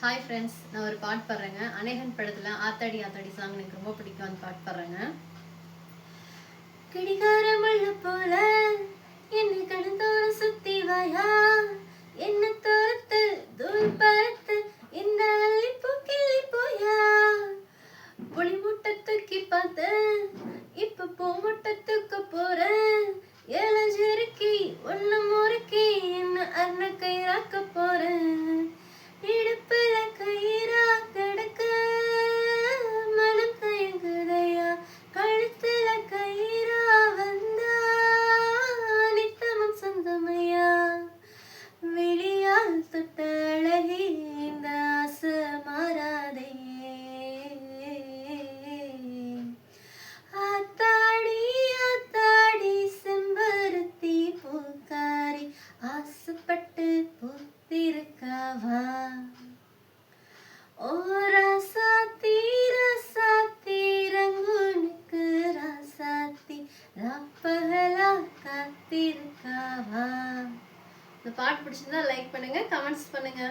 Hi friends, நான் ஒரு பாட்டு பாடுறேங்க. அநேகன் படத்தில் ஆத்தாடி ஆத்தாடி சாங் எனக்கு ரொம்ப பிடிக்கும். அந்த பாட்டு பாடுறேங்க. கிடிகாரமுள்ள போல என்னை கடந்தோறும் சுத்தி வாயா, என்ன தோரத்து தூள் பார்த்து இந்த அள்ளிப்பூ கிள்ளி போயா, புளி முட்டை தூக்கி பார்த்து இப்ப பூ முட்டை தூக்க போறேன், ஏழஞ்செருக்கி ஒன்னு முறுக்கி என்ன அண்ண கயிறாக்க போறேன், இடுப்புல கயிறா கிடக்க மனம் தயங்குதையா, கழுத்துல கயிறா வந்தா நித்தமும் சொந்தமையா, வெளியால் தொட்ட அழகி இந்த ஆசை மாறாதே, ஆத்தாடி ஆத்தாடி செம்பருத்தி பூக்காரி ஆசைப்பட்டு பூத்திருக்காவா, ஓ ராசாத்தி ராசாத்தி ரங்குனுக்கு ராசாத்தி ராப்பகலா காத்திருக்காவா. இந்த பாட்டு பிடிச்சிருந்தா லைக் பண்ணுங்க, கமெண்ட்ஸ் பண்ணுங்க.